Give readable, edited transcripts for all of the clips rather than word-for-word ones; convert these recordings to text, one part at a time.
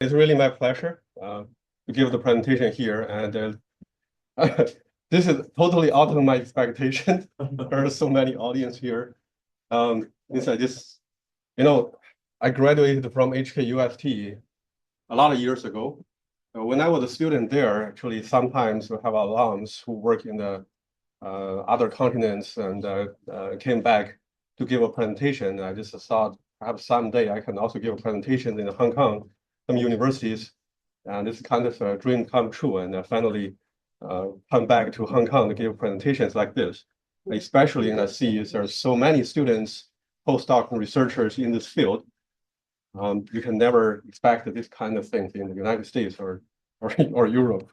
It's really my pleasure to give the presentation here, and this is totally out of my expectation. There are so many audience here. Since I just, I graduated from HKUST a lot of years ago. When I was a student there, actually, sometimes we have alums who work in the other continents and came back to give a presentation. I just thought perhaps someday I can also give a presentation in Hong Kong, some universities, and it's kind of a dream come true. And I finally come back to Hong Kong to give presentations like this, especially in I see there's so many students, postdoc and researchers in this field. You can never expect this kind of things in the United States or Europe.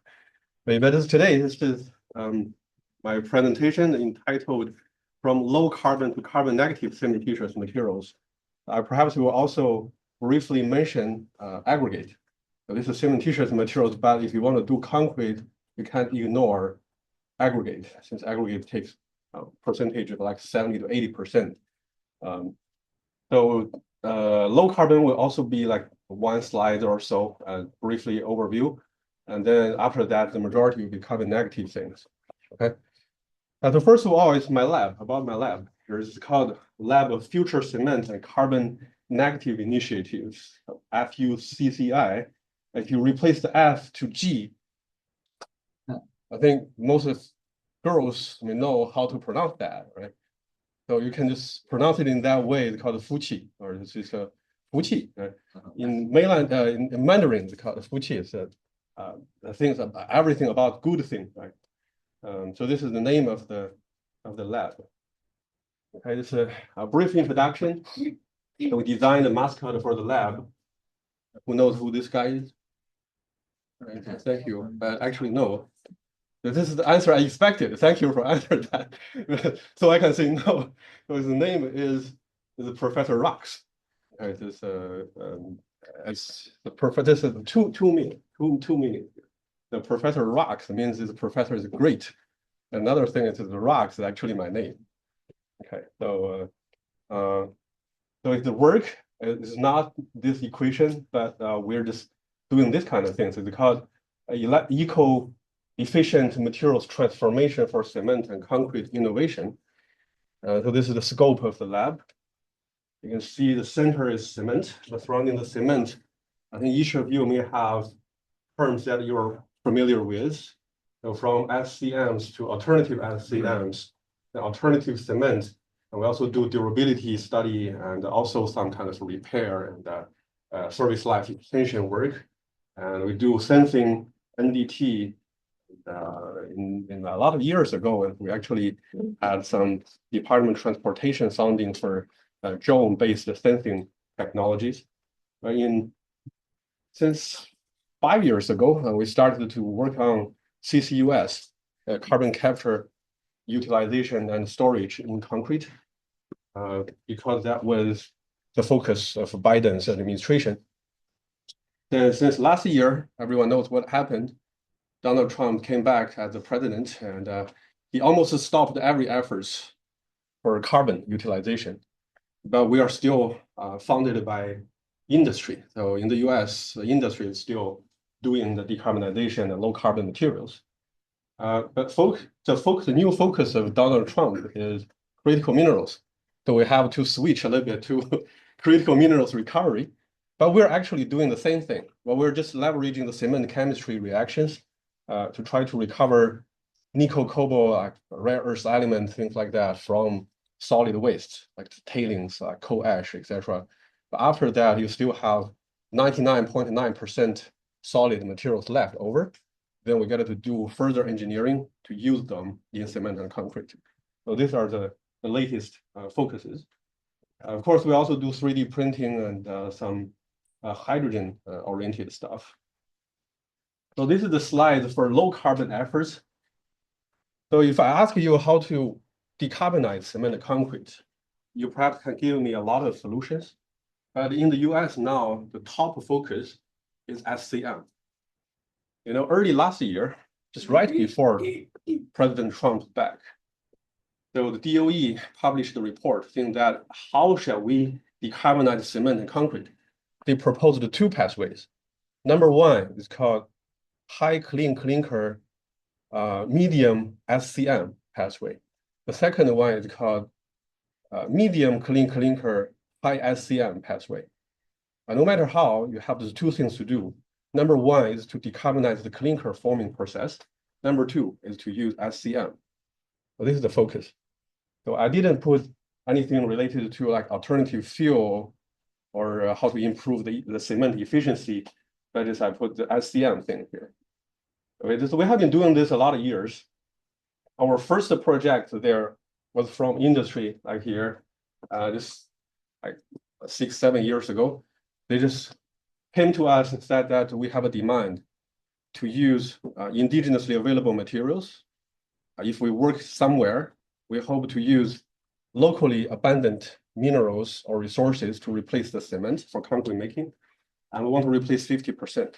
But today, this is my presentation entitled From Low Carbon to Carbon Negative Cementitious Materials. I perhaps will also briefly mention aggregate. So this is cementitious materials, but if you want to do concrete, you can't ignore aggregate, since aggregate takes a percentage of like 70 to 80%. Low carbon will also be like one slide or so, briefly overview. And then after that, the majority will be carbon negative things. Okay. So first of all, it's my lab, about my lab. It's called Lab of Future Cement and Carbon Negative Initiatives, FUCCI. If you replace the F to G, I think most of girls may know how to pronounce that, right? So you can just pronounce it in that way. It's called fuqi, or this is a fuqi. Right? In mainland, in Mandarin, it's called fuqi. It's things about everything about good thing, right? So this is the name of the lab. Okay, this is a brief introduction. So we designed a mascot for the lab. Who knows who this guy is? Right, thank you. But actually, no. This is the answer I expected. Thank you for answering that. So I can say no. So his name is Professor Rocks. Right, this as the professor. This is two meaning. The Professor Rocks means this professor is great. Another thing is the Rocks is actually my name. Okay, so if the work is not this equation, but we're just doing this kind of things. It's called eco-efficient materials transformation for cement and concrete innovation. So this is the scope of the lab. You can see the center is cement. The surrounding the cement, I think each of you may have terms that you're familiar with. So from SCMs to alternative SCMs, the alternative cement. And we also do durability study and also some kind of repair and service life extension work. And we do sensing NDT in a lot of years ago, and we actually had some Department of Transportation sounding for drone-based sensing technologies. Since 5 years ago, we started to work on CCUS, carbon capture, utilization, and storage in concrete, because that was the focus of Biden's administration. Then since last year, everyone knows what happened. Donald Trump came back as the president, and he almost stopped every efforts for carbon utilization. But we are still funded by industry. So in the US, the industry is still doing the decarbonization and low carbon materials. But the new focus of Donald Trump is critical minerals. So we have to switch a little bit to critical minerals recovery. But we're actually doing the same thing. Well, we're just leveraging the cement chemistry reactions to try to recover nickel, cobalt, rare earth elements, things like that from solid waste, like tailings, coal ash, etc. But after that, you still have 99.9% solid materials left over. Then we got to do further engineering to use them in cement and concrete. So these are the latest focuses. Of course, we also do 3D printing and some hydrogen-oriented stuff. So this is the slide for low carbon efforts. So if I ask you how to decarbonize cement and concrete, you perhaps can give me a lot of solutions. But in the US now, the top focus is SCM. Early last year, just right before President Trump's back, so the DOE published a report saying that how shall we decarbonize cement and concrete? They proposed two pathways. Number one is called high clean clinker medium SCM pathway. The second one is called medium clean clinker high SCM pathway. No matter how, you have these two things to do. Number one is to decarbonize the clinker forming process. Number two is to use SCM. So this is the focus. So I didn't put anything related to like alternative fuel or how to improve the cement efficiency. That is, I put the SCM thing here. Okay, so we have been doing this a lot of years. Our first project there was from industry, like here, this like 6-7 years ago. They just came to us and said that we have a demand to use indigenously available materials. If we work somewhere, we hope to use locally abundant minerals or resources to replace the cement for concrete making. And we want to replace 50%.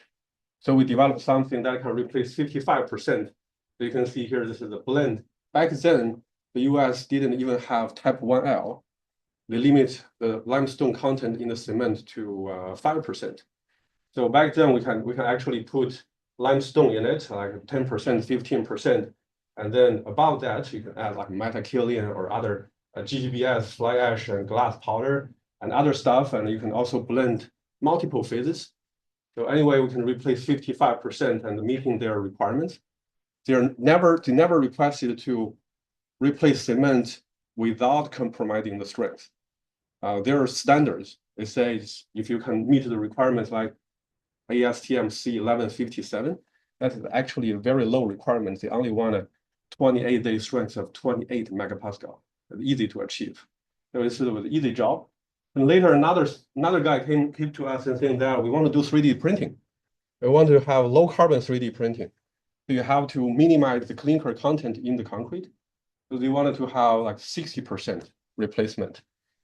So we developed something that can replace 55%. So you can see here, this is a blend. Back then, the US didn't even have type 1L. They limit the limestone content in the cement to 5%. So back then, we can actually put limestone in it, like 10%, 15%. And then above that, you can add like metakaolin or other GGBS, fly ash, and glass powder, and other stuff. And you can also blend multiple phases. So anyway, we can replace 55% and meeting their requirements. They never requested to replace cement without compromising the strength. There are standards. It says if you can meet the requirements like ASTM C1157, that is actually a very low requirement. They only want a 28-day strength of 28 megapascal. It's easy to achieve. So this was an easy job. And later, another guy came to us and saying that we want to do 3D printing. We want to have low carbon 3D printing. So you have to minimize the clinker content in the concrete. So they wanted to have like 60% replacement.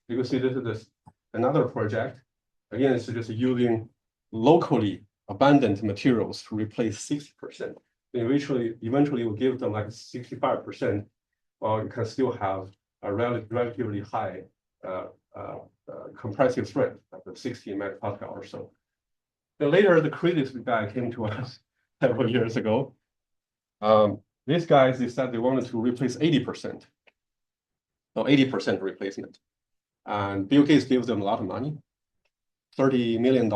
You can see this is another project. Again, it's just using locally abundant materials to replace 60%. Eventually we'll give them like 65%, while you can still have a relatively high compressive strength, like 60 megapascal or so. Then later, the critics guy came to us several years ago. These guys, they said they wanted to replace 80%. So 80% replacement. And Bill Gates gave them a lot of money, $30 million.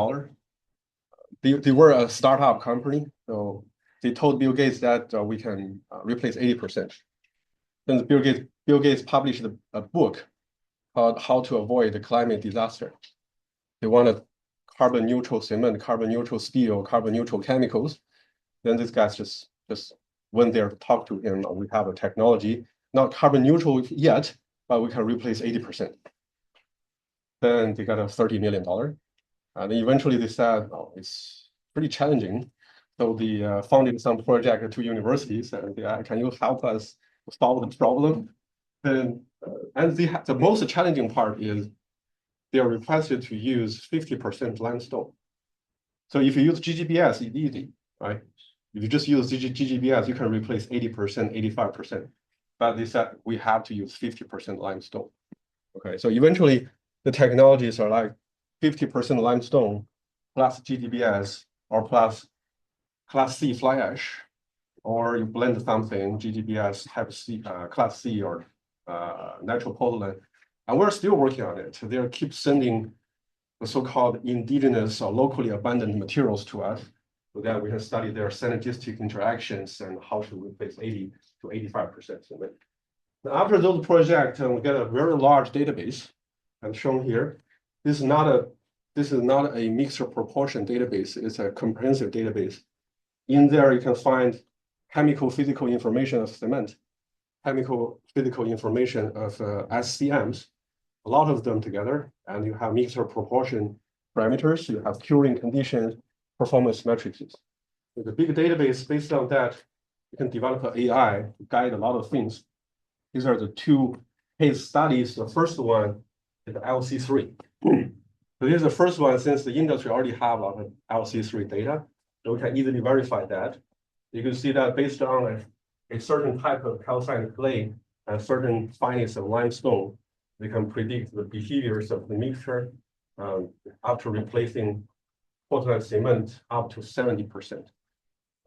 They were a startup company, so they told Bill Gates that we can replace 80%. Then Bill Gates published a book called How to Avoid the Climate Disaster. They wanted carbon neutral cement, carbon neutral steel, carbon neutral chemicals. Then these guys just went there to talk to him. We have a technology, not carbon neutral yet, but we can replace 80%. Then they got a $30 million. And eventually they said, oh, it's pretty challenging. So they funded some project at 2 universities and they can you help us solve the problem? Then, and the most challenging part is they are requested to use 50% limestone. So if you use GGBS, it's easy, right? If you just use GGBS, you can replace 80%, 85%. But they said we have to use 50% limestone. Okay, so eventually the technologies are like 50% limestone plus GGBS or plus Class C fly ash, or you blend something, GGBS, type C, Class C, or natural pozzolan. And we're still working on it. They keep sending the so-called indigenous or locally abundant materials to us so that we can study their synergistic interactions and how to replace 80 to 85% cement. Now, after those projects, we get a very large database. I'm shown here. This is not a mixture proportion database. It's a comprehensive database. In there, you can find chemical physical information of cement, chemical physical information of SCMs, a lot of them together, and you have mixture proportion parameters. You have curing conditions, performance matrices. With a big database, based on that, you can develop an AI to guide a lot of things. These are the 2 case studies. The first one is LC3. So this is the first one since the industry already have a lot of LC3 data. So we can easily verify that. You can see that based on a certain type of calcined clay and certain fineness of limestone, we can predict the behaviors of the mixture after replacing Portland cement up to 70%.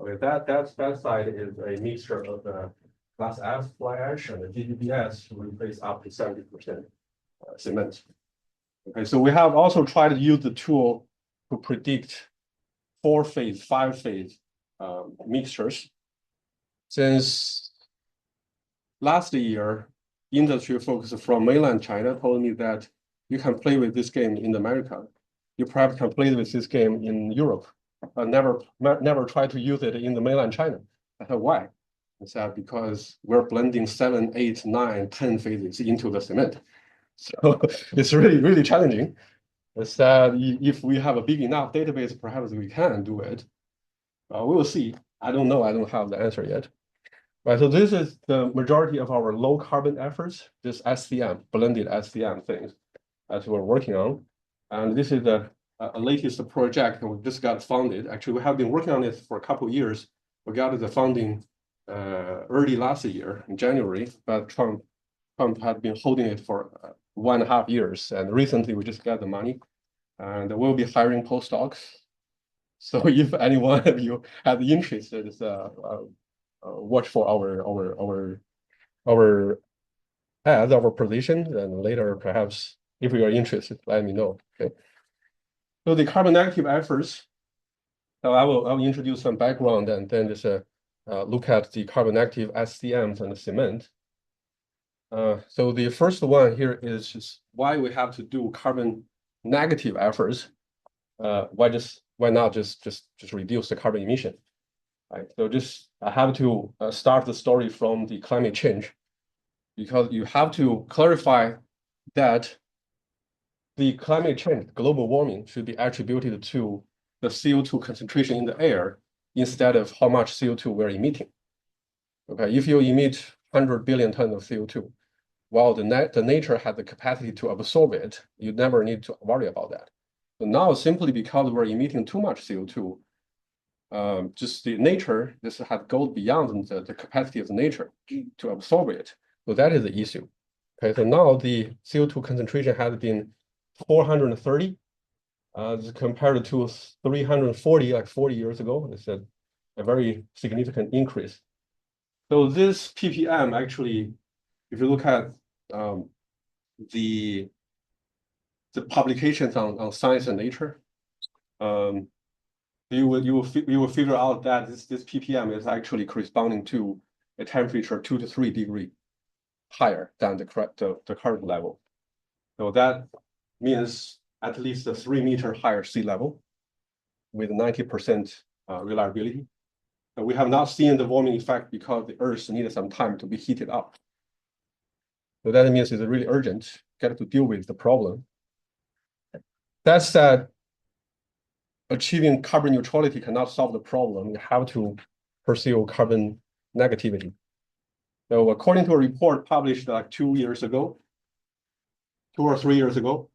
Okay, that side is a mixture of the Class F fly ash and the GGBS to replace up to 70% cement. Okay, so we have also tried to use the tool to predict 4-phase, 5-phase mixtures. Since last year, industry folks from mainland China told me that you can play with this game in America. You perhaps can play with this game in Europe, but never try to use it in the mainland China. I thought, why? I said, because we're blending 7, 8, 9, 10 phases into the cement. So it's really, really challenging. I said, if we have a big enough database, perhaps we can do it. We will see. I don't know. I don't have the answer yet. Right, so this is the majority of our low carbon efforts, this SCM, blended SCM things that we're working on. And this is the latest project we just got funded. Actually, we have been working on it for a couple of years. We got the funding early last year in January, but Trump had been holding it for 1.5 years. And recently we just got the money and we'll be hiring postdocs. So if any one of you have interest, watch for our ads, our position, and later perhaps if you are interested, let me know. Okay. So the carbon negative efforts. So I will introduce some background and then just look at the carbon negative SCMs and the cement. So the first one here is just why we have to do carbon negative efforts. Why not just reduce the carbon emission? Right. So I have to start the story from the climate change, because you have to clarify that the climate change, global warming, should be attributed to the CO2 concentration in the air instead of how much CO2 we're emitting. Okay, if you emit 100 billion tons of CO2, while the nature has the capacity to absorb it, you never need to worry about that. So now, simply because we're emitting too much CO2, just the nature, this has gone beyond the capacity of the nature to absorb it. So that is the issue. Okay, so now the CO2 concentration has been 430 compared to 340 like 40 years ago. It's a very significant increase. So this ppm actually, if you look at the publications on Science and Nature, you will figure out that this ppm is actually corresponding to a temperature 2 to 3 degrees higher than the current level. So that means at least a 3 meter higher sea level with 90% reliability. But we have not seen the warming effect because the Earth needed some time to be heated up. So that means it's really urgent, get to deal with the problem. That said, achieving carbon neutrality cannot solve the problem. You have to pursue carbon negativity. So according to a report published like 2 or 3 years ago,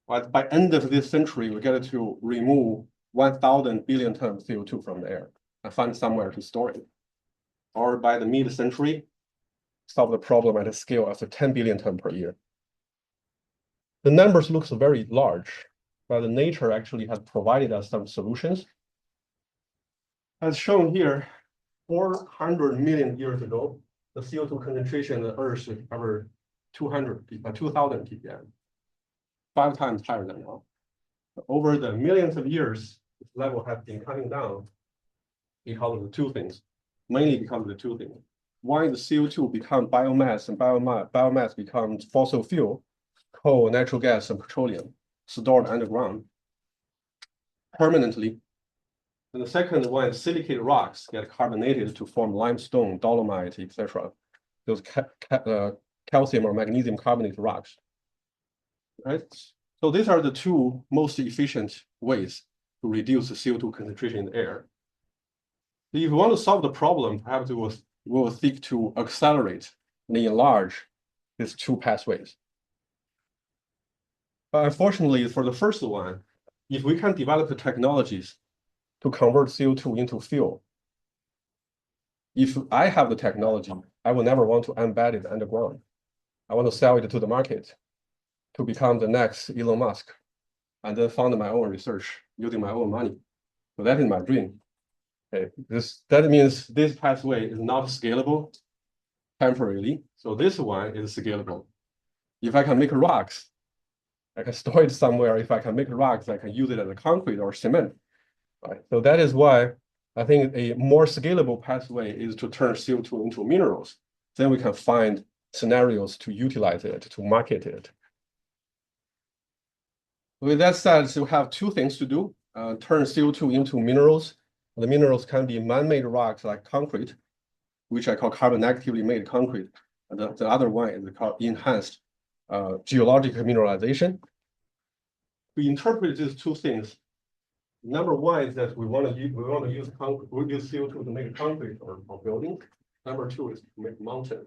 by end of this century, we get to remove 1,000 billion tons of CO2 from the air and find somewhere to store it. Or by the mid-century, solve the problem at a scale of 10 billion tons per year. The numbers look very large, but the nature actually has provided us some solutions. As shown here, 400 million years ago, the CO2 concentration in the Earth is over 2,000 ppm, 5 times higher than now. Over the millions of years, this level has been coming down because of the two things, mainly because of the two things. One is the CO2 becomes biomass, and biomass becomes fossil fuel, coal, natural gas, and petroleum, stored underground permanently. And the second one is silicate rocks get carbonated to form limestone, dolomite, etc. Those calcium or magnesium carbonate rocks. Right? So these are the two most efficient ways to reduce the CO2 concentration in the air. If you want to solve the problem, perhaps we will seek to accelerate and enlarge these two pathways. But unfortunately, for the first one, if we can develop the technologies to convert CO2 into fuel, if I have the technology, I will never want to embed it underground. I want to sell it to the market to become the next Elon Musk and then fund my own research using my own money. So that is my dream. Okay, that means this pathway is not scalable temporarily. So this one is scalable. If I can make rocks, I can store it somewhere. If I can make rocks, I can use it as a concrete or cement. Right. So that is why I think a more scalable pathway is to turn CO2 into minerals. Then we can find scenarios to utilize it, to market it. With that said, so we have two things to do. Turn CO2 into minerals. The minerals can be man-made rocks like concrete, which I call carbon negatively made concrete. And the other one is called enhanced geological mineralization. We interpret these two things. Number one is that we want to use concrete, we use CO2 to make concrete or building. Number two is to make mountain.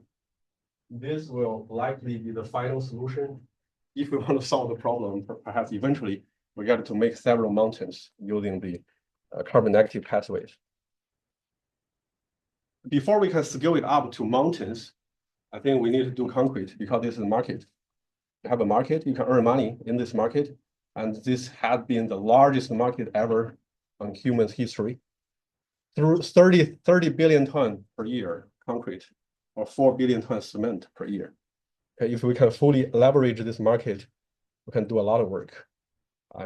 This will likely be the final solution. If we want to solve the problem, perhaps eventually we got to make several mountains using the carbon negative pathways. Before we can scale it up to mountains, I think we need to do concrete because this is a market. You have a market, you can earn money in this market. And this has been the largest market ever in human history. Through 30 billion tons per year concrete or 4 billion tons cement per year. Okay, if we can fully leverage this market, we can do a lot of work.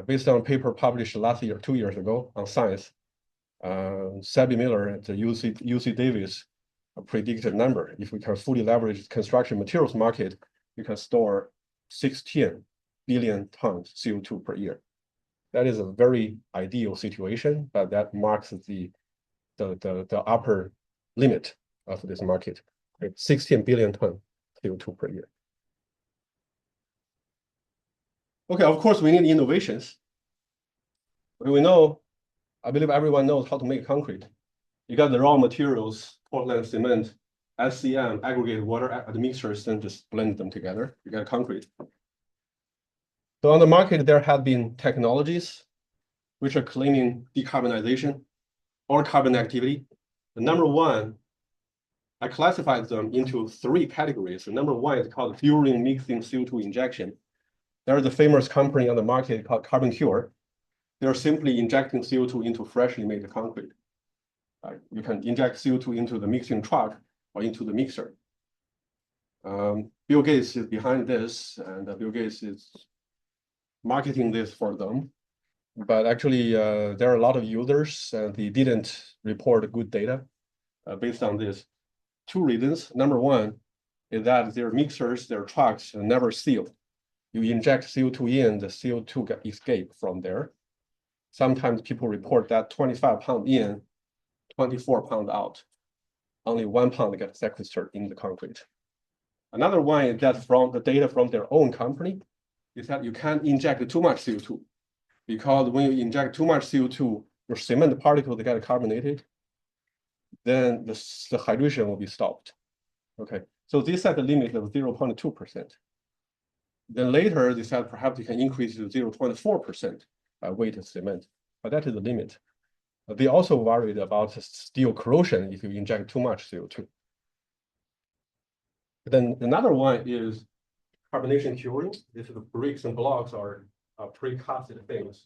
Based on a paper published last year, 2 years ago on Science, Sabby Miller at the UC Davis predicted a number. If we can fully leverage the construction materials market, we can store 16 billion tons CO2 per year. That is a very ideal situation, but that marks the upper limit of this market. 16 billion tons CO2 per year. Okay, of course, we need innovations. We know, I believe everyone knows how to make concrete. You got the raw materials, Portland cement, SCM, aggregated water at the mixers, and just blend them together. You get concrete. So on the market, there have been technologies which are claiming decarbonization or carbon activity. The number one, I classified them into 3 categories. The number one is called fueling mixing CO2 injection. There is a famous company on the market called Carbon Cure. They're simply injecting CO2 into freshly made concrete. You can inject CO2 into the mixing truck or into the mixer. Bill Gates is behind this, and Bill Gates is marketing this for them. But actually, there are a lot of users, and they didn't report good data based on this. 2 reasons. Number one is that their mixers, their trucks are never sealed. You inject CO2 in, the CO2 can escape from there. Sometimes people report that 25 pounds in, 24 pounds out. Only 1 pound gets sequestered in the concrete. Another one is that from the data from their own company is that you can't inject too much CO2, because when you inject too much CO2, your cement particles get carbonated, then the hydration will be stopped. Okay, so they set the limit of 0.2%. Then later they said perhaps you can increase to 0.4% weight of cement, but that is the limit. They also worried about steel corrosion if you inject too much CO2. Then another one is carbonation curing. This is the bricks and blocks are pre-casted things.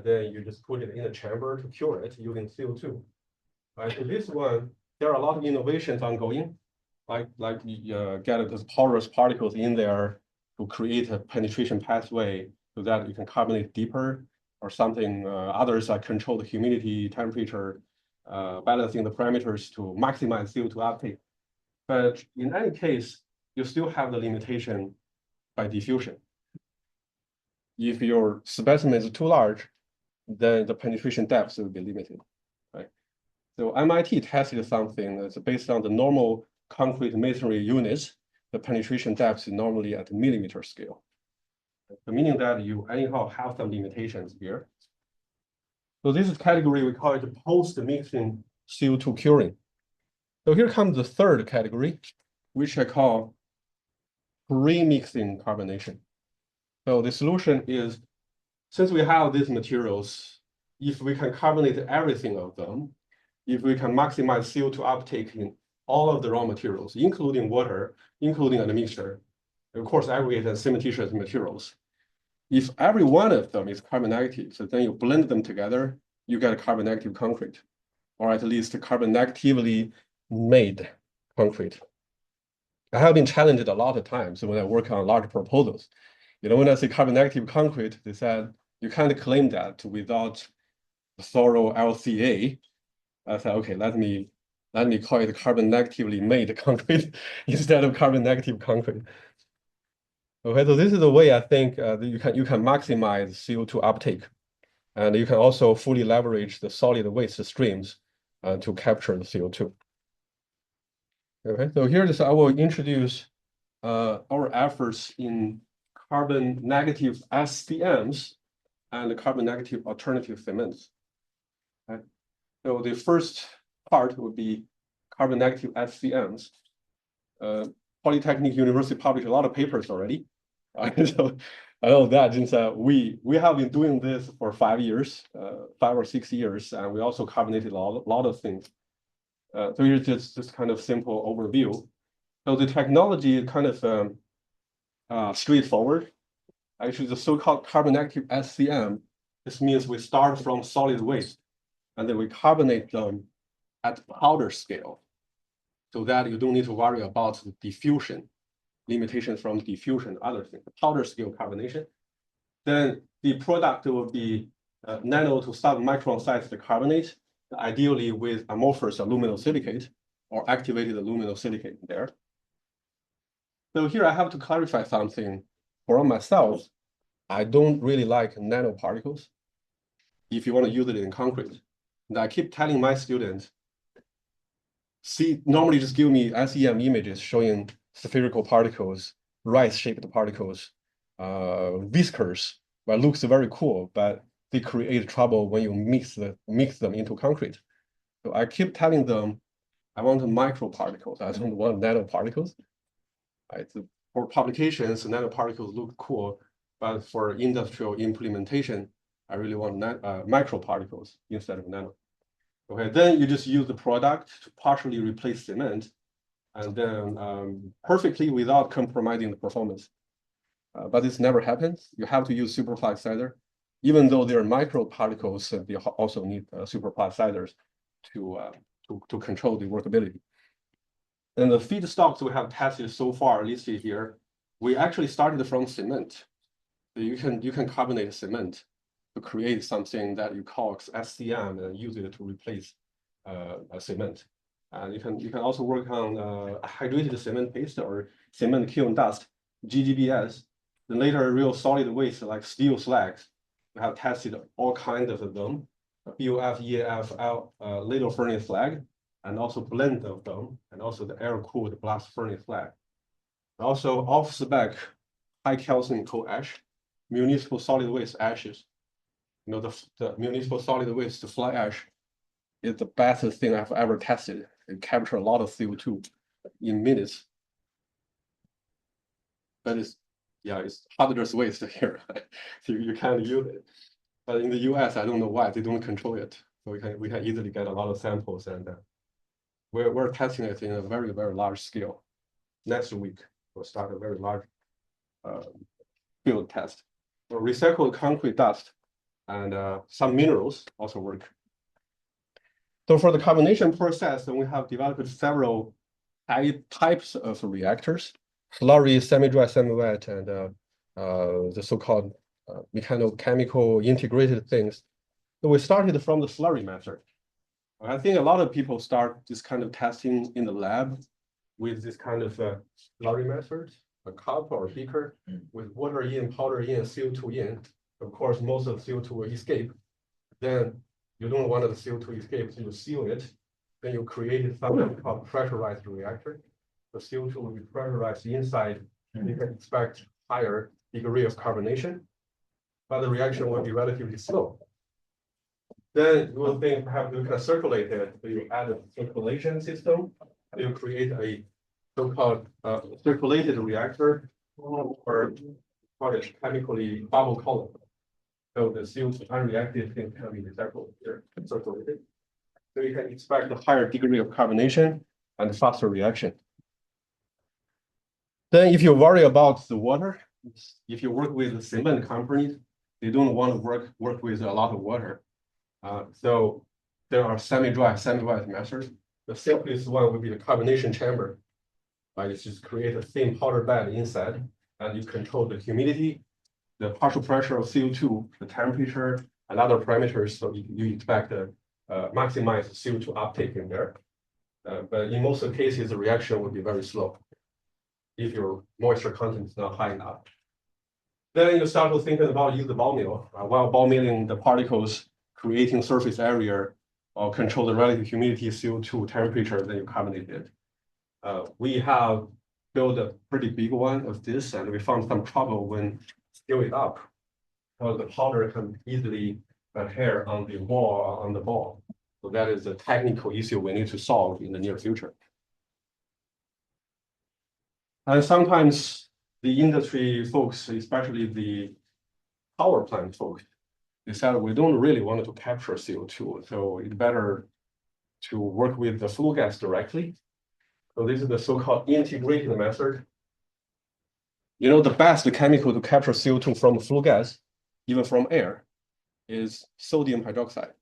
Then you just put it in a chamber to cure it using CO2. So this one, there are a lot of innovations ongoing, like you get those porous particles in there to create a penetration pathway so that you can carbonate deeper or something. Others are control the humidity, temperature, balancing the parameters to maximize CO2 uptake. But in any case, you still have the limitation by diffusion. If your specimen is too large, then the penetration depth will be limited, right? So MIT tested something that's based on the normal concrete masonry units. The penetration depth is normally at the millimeter scale, meaning that you anyhow have some limitations here. So this is category, we call it post-mixing CO2 curing. So here comes the third category, which I call pre-mixing carbonation. So the solution is, since we have these materials, if we can carbonate everything of them, if we can maximize CO2 uptake in all of the raw materials, including water, including a mixture, of course, aggregate and cementitious materials, If every one of them is carbon negative, so then you blend them together, you get a carbon negative concrete, or at least carbon negatively made concrete. I have been challenged a lot of times when I work on large proposals. When I say carbon negative concrete, they said, you can't claim that without thorough LCA. I said, okay, let me call it carbon negatively made concrete instead of carbon negative concrete. Okay, so this is the way I think you can maximize CO2 uptake, and you can also fully leverage the solid waste streams to capture the CO2. Okay, so here I will introduce our efforts in carbon negative SCMs and carbon negative alternative cements. Okay. So the first part would be carbon negative SCMs. Polytechnic University published a lot of papers already. So I know that since we have been doing this for 5 years, 5 or 6 years, and we also carbonated a lot of things. So here's just kind of simple overview. So the technology is kind of straightforward. Actually, the so-called carbon negative SCM, this means we start from solid waste, and then we carbonate them at powder scale, so that you don't need to worry about the diffusion, limitations from diffusion, other things, powder scale carbonation. Then the product will be nano to sub-micron sized carbonate, ideally with amorphous aluminosilicate or activated aluminosilicate there. So here I have to clarify something. For myself, I don't really like nanoparticles if you want to use it in concrete. And I keep telling my students, normally just give me SEM images showing spherical particles, rice-shaped particles, viscous, but looks very cool, but they create trouble when you mix them into concrete. So I keep telling them, I want microparticles. I don't want nanoparticles. Right? For publications, nanoparticles look cool, but for industrial implementation, I really want microparticles instead of nano. Okay, then you just use the product to partially replace cement, and then perfectly without compromising the performance. But this never happens. You have to use superplasticizer. Even though they're microparticles, they also need superplasticizers to control the workability. And the feedstocks we have tested so far listed here, we actually started from cement. So you can carbonate cement to create something that you call SCM and use it to replace cement. And you can also work on hydrated cement paste or cement kiln dust, GGBS. Then later, real solid waste like steel slags. We have tested all kinds of them, BOF, EAF, ladle furnace slag, and also blend of them, and also the air-cooled blast furnace slag. Also off-spec high calcium coal ash, municipal solid waste ashes. The municipal solid waste fly ash is the best thing I've ever tested. It captures a lot of CO2 in minutes. But it's hazardous waste here. So you can't use it. But in the US, I don't know why they don't control it. So we can easily get a lot of samples, and we're testing it in a very, very large scale. Next week, we'll start a very large field test. So recycled concrete dust and some minerals also work. So for the carbonation process, we have developed several types of reactors: slurry, semi-dry, semi-wet, and the so-called mechanochemical integrated things. So we started from the slurry method. I think a lot of people start this kind of testing in the lab with this kind of slurry method, a cup or a beaker with water in, powder in, CO2 in. Of course, most of the CO2 will escape. Then you don't want the CO2 escape, so you seal it. Then you create something called pressurized reactor. The CO2 will be pressurized inside, and you can expect higher degree of carbonation, but the reaction will be relatively slow. Then you will think perhaps you can circulate it. So you add a circulation system. You create a so-called circulated reactor, or call it chemically bubble column. So the CO2 unreacted thing can be circulated. So you can expect a higher degree of carbonation and faster reaction. Then if you worry about the water, if you work with cement companies, they don't want to work with a lot of water. So there are semi-dry, semi-wet methods. The simplest one would be the carbonation chamber. You just create a thin powder bed inside, and you control the humidity, the partial pressure of CO2, the temperature, and other parameters. So you expect to maximize CO2 uptake in there. But in most of the cases, the reaction would be very slow if your moisture content is not high enough. Then you start to thinking about use the ball mill. While ball milling the particles, creating surface area, or control the relative humidity, CO2 temperature, then you carbonate it. We have built a pretty big one of this, and we found some trouble when scale it up, because the powder can easily adhere on the wall or on the ball. So that is a technical issue we need to solve in the near future. And sometimes the industry folks, especially the power plant folks, they said we don't really want to capture CO2, so it's better to work with the flue gas directly. So this is the so-called integrated method. You know, the best chemical to capture CO2 from flue gas, even from air, is sodium hydroxide.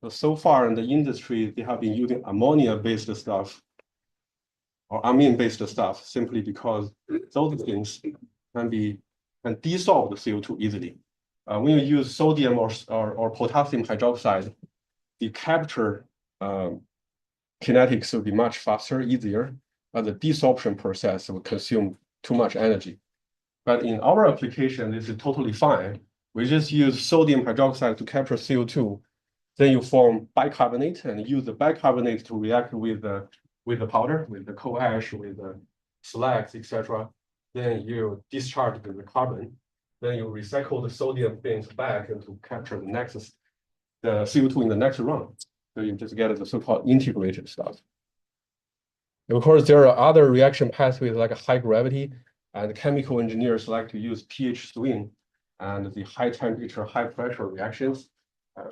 So far in the industry, they have been using ammonia-based stuff or amine-based stuff simply because those things can dissolve the CO2 easily. When you use sodium or potassium hydroxide, the capture kinetics will be much faster, easier, but the desorption process will consume too much energy. But in our application, this is totally fine. We just use sodium hydroxide to capture CO2. Then you form bicarbonate and use the bicarbonate to react with the powder, with the coal ash, with the slags, etc. Then you discharge the carbon. Then you recycle the sodium things back and to capture the CO2 in the next round. So you just get the so-called integrated stuff. And of course, there are other reaction pathways like high gravity, and chemical engineers like to use pH swing and the high temperature, high pressure reactions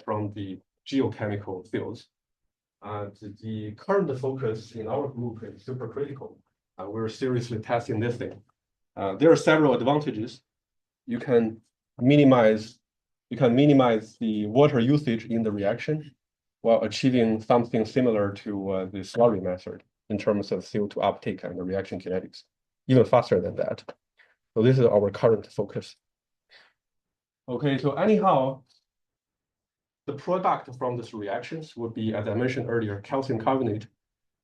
from the geochemical fields. And the current focus in our group is supercritical. We're seriously testing this thing. There are several advantages. You can minimize the water usage in the reaction while achieving something similar to the slurry method in terms of CO2 uptake and the reaction kinetics, even faster than that. So this is our current focus. Okay, so anyhow, the product from these reactions would be, as I mentioned earlier, calcium carbonate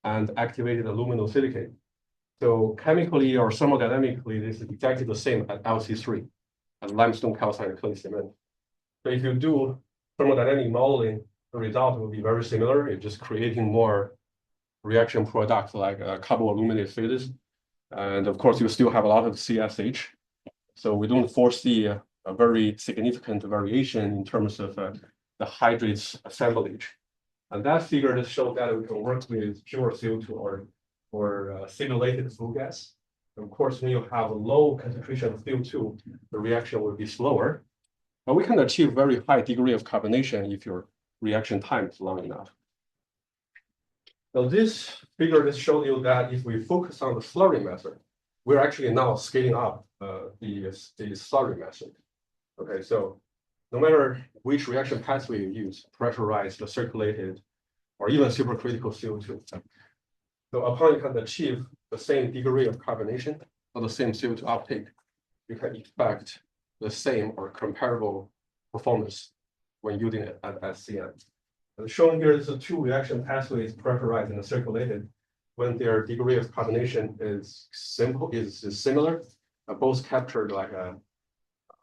and activated aluminum silicate. So chemically or thermodynamically, this is exactly the same as LC3, as limestone calcined clay cement. So if you do thermodynamic modeling, the result will be very similar. It's just creating more reaction products like carboaluminate phases. And of course, you still have a lot of CSH. So we don't foresee a very significant variation in terms of the hydrates assemblage. And that figure just shows that we can work with pure CO2 or simulated flue gas. Of course, when you have a low concentration of CO2, the reaction will be slower. But we can achieve very high degree of carbonation if your reaction time is long enough. So this figure just shows you that if we focus on the slurry method, we're actually now scaling up the slurry method. Okay, so no matter which reaction pathway you use, pressurized, circulated, or even supercritical CO2. So upon you can achieve the same degree of carbonation or the same CO2 uptake, you can expect the same or comparable performance when using it at SCM. And shown here is the two reaction pathways, pressurized and circulated, when their degree of carbonation is similar, both captured like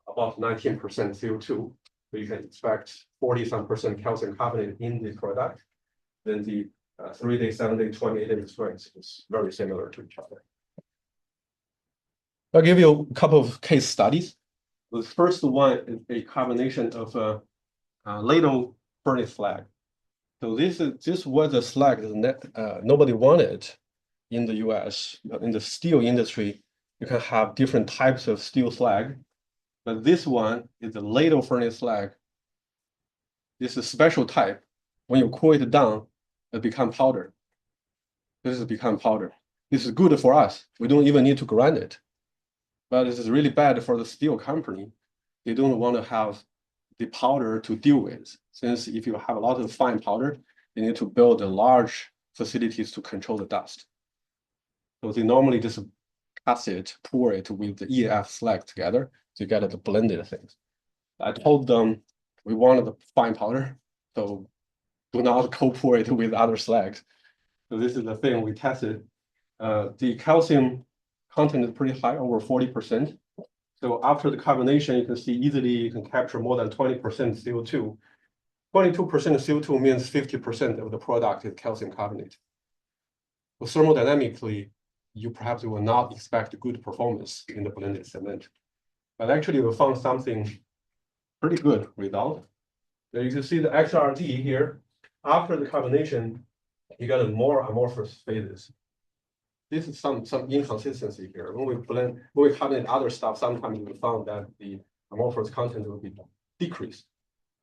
about 19% CO2. So you can expect 40-some% calcium carbonate in the product. Then the 3-day, 7-day, 28-day experience is very similar to each other. I'll give you a couple of case studies. The first one is a combination of a ladle furnace slag. So this was a slag that nobody wanted in the US. In the steel industry, you can have different types of steel slag, but this one is a ladle furnace slag. This is a special type. When you cool it down, it becomes powder. This has become powder. This is good for us. We don't even need to grind it. but it is really bad for the steel company. They don't want to have the powder to deal with, since if you have a lot of fine powder, you need to build a large facilities to control the dust. So they normally just cast it, pour it with the EAF slag together to get the blended things. I told them we wanted the fine powder, so do not co-pour it with other slags. So this is the thing we tested. The calcium content is pretty high, over 40%. So after the carbonation, you can see easily you can capture more than 20% CO2. 22% of CO2 means 50% of the product is calcium carbonate. So thermodynamically, you perhaps will not expect good performance in the blended cement. But actually, we found something pretty good result. So you can see the XRD here. After the carbonation, you got a more amorphous phases. This is some inconsistency here. When we carbonate other stuff, sometimes we found that the amorphous content will be decreased.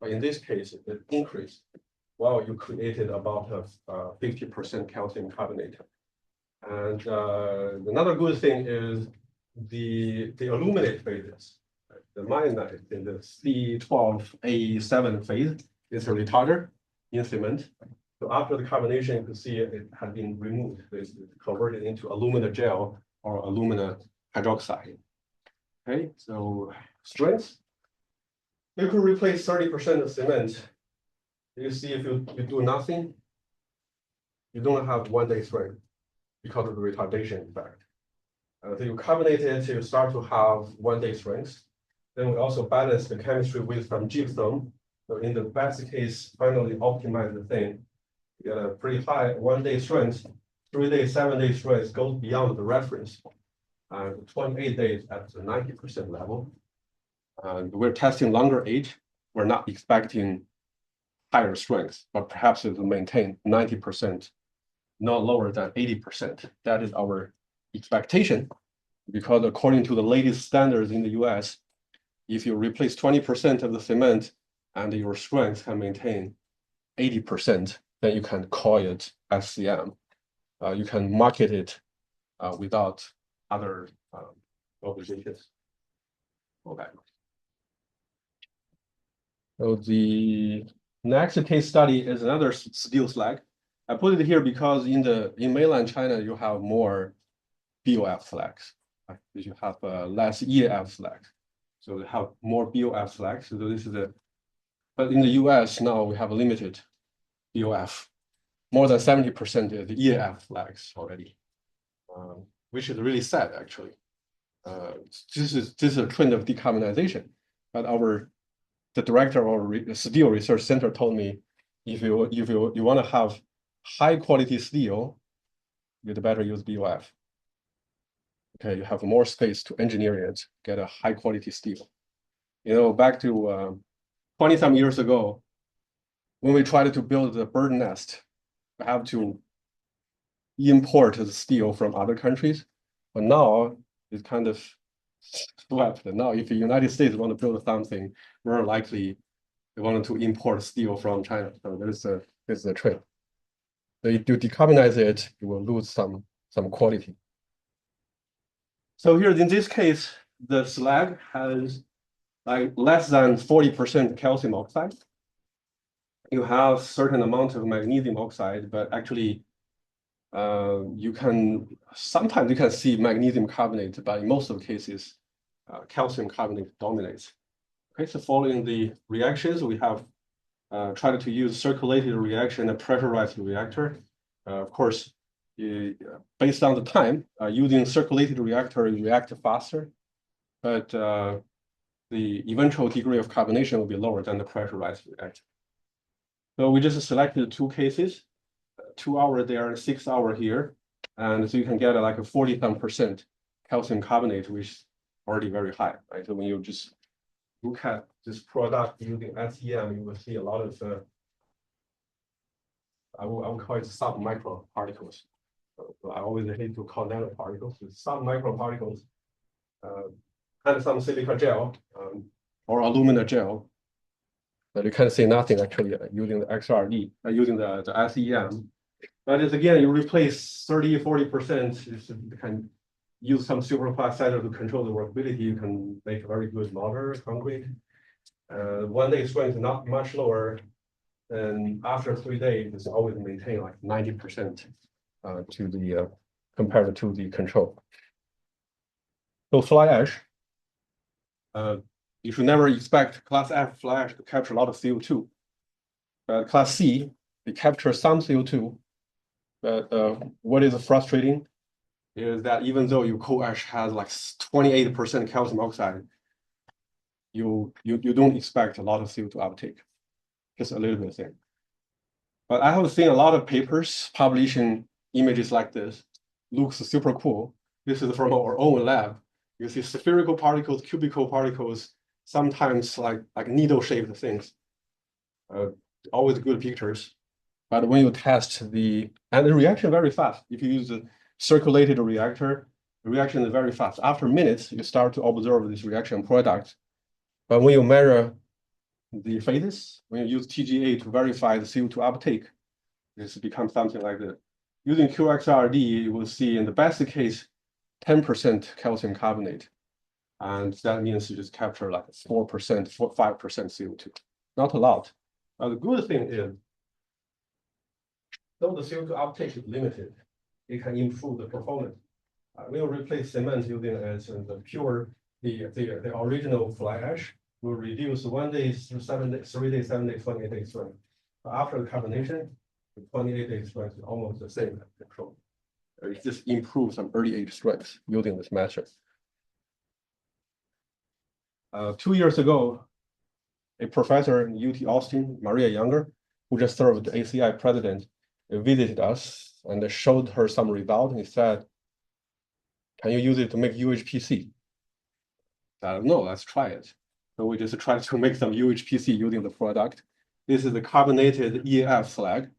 But in this case, it increased. Well, you created about 50% calcium carbonate. And another good thing is the aluminate phases. The myenite in the C12A7 phase is a retarder in cement. So after the carbonation, you can see it had been removed. It's converted into alumina gel or alumina hydroxide. Okay, so strength. You could replace 30% of cement. You see, if you do nothing, you don't have 1 day strength because of the retardation effect. So you carbonate it, you start to have 1 day strength. Then we also balance the chemistry with some gypsum. So in the best case, finally optimize the thing. You get a pretty high 1 day strength, 3 days, 7 day strength goes beyond the reference. 28 days at the 90% level. And we're testing longer age. We're not expecting higher strength, but perhaps it will maintain 90%, not lower than 80%. That is our expectation, because according to the latest standards in the US, if you replace 20% of the cement and your strength can maintain 80%, then you can call it SCM. You can market it without other obligations. Okay. So the next case study is another steel slag. I put it here because in mainland China you have more BOF slags. Right? You have less EAF slags, so they have more BOF slags. So this is but in the US now we have a limited BOF. More than 70% is EAF slags already, which is really sad actually. This is a trend of decarbonization, but the director of our steel research center told me, if you want to have high quality steel, you'd better use BOF. Okay, you have more space to engineer it, get a high quality steel. You know, back to 20 some years ago, when we tried to build the bird nest, we have to import the steel from other countries. But now it's kind of swept. Now, if the United States want to build something, more likely they want to import steel from China. So this is a trend. So if you decarbonize it, you will lose some quality. So here in this case, the slag has like less than 40% calcium oxide. You have certain amount of magnesium oxide, but actually sometimes you can see magnesium carbonate, but in most of the cases, calcium carbonate dominates. Okay, so following the reactions, we have tried to use circulated reaction and pressurized reactor. Of course, based on the time, using circulated reactor, you react faster, but the eventual degree of carbonation will be lower than the pressurized reactor. So we just selected two cases, 2 hours there, 6 hours here. And so you can get like a 40% calcium carbonate, which is already very high, right? So when you just look at this product using SEM, you will see a lot of, I will call it sub-micron particles. So I always hate to call nanoparticles. Sub-micron particles, and some silica gel or alumina gel. But you can't say nothing actually using the XRD, using the SEM. But it's, again, you replace 30, 40%, use some superclass setter to control the workability, you can make a very good mortar concrete. 1 day strength is not much lower. And after 3 days, it's always maintain like 90% to the compared to the control. So fly ash, you should never expect class F fly ash to capture a lot of CO2. But class C, they capture some CO2. But what is frustrating is that even though your coal ash has like 28% calcium oxide, you don't expect a lot of CO2 uptake, just a little bit thing. But I have seen a lot of papers publishing images like this. Looks super cool. This is from our own lab. You see spherical particles, cubical particles, sometimes like needle-shaped things. Always good pictures. But when you test and the reaction very fast. If you use a circulated reactor, the reaction is very fast. After minutes, you start to observe this reaction product. But when you measure the phases, when you use TGA to verify the CO2 uptake, this becomes something like this. Using QXRD, you will see in the best case, 10% calcium carbonate. And that means you just capture like 4%, 5% CO2. Not a lot. The good thing is, though the CO2 uptake is limited, it can improve the performance. We'll replace cement using the pure, the original fly ash. Will reduce 1 day, 7 days, 3 days, 7 days, 28 days strength. After the carbonation, the 28 days strength is almost the same as control. It just improves some early age strength using this method. 2 years ago, a professor in UT Austin, Maria Younger, who just served the ACI president, visited us and showed her some result. He said, "Can you use it to make UHPC?" I don't know, let's try it. So we just tried to make some UHPC using the product. This is the carbonated EAF slag.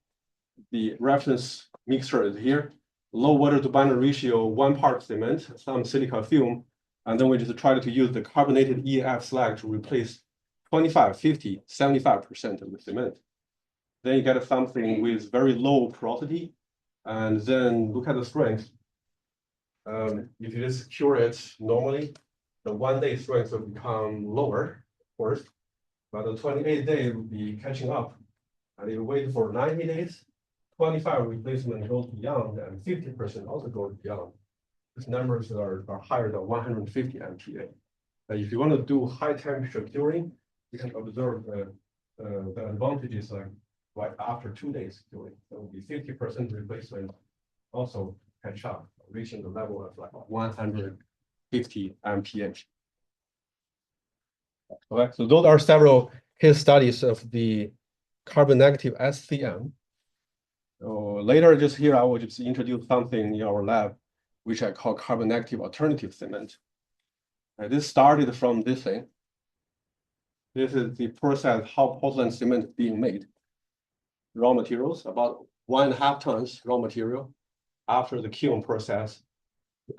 The reference mixture is here. Low water to binder ratio, 1 part cement, some silica film. And then we just tried to use the carbonated EAF slag to replace 25, 50, 75% of the cement. Then you get something with very low porosity. And then look at the strength. If you just cure it normally, the 1 day strength will become lower, of course, but the 28 day will be catching up. And you wait for 90 days, 25 replacement goes beyond, and 50% also goes beyond. These numbers are higher than 150 MPa. If you want to do high temperature curing, you can observe the advantages like right after 2 days curing. There will be 50% replacement also catch up, reaching the level of like 150 MPa. Okay, so those are several case studies of the carbon negative SCM. So later, just here, I will just introduce something in our lab, which I call carbon negative alternative cement. This started from this thing. This is the process how Portland cement is being made. Raw materials, about 1.5 tons raw material. After the kiln process,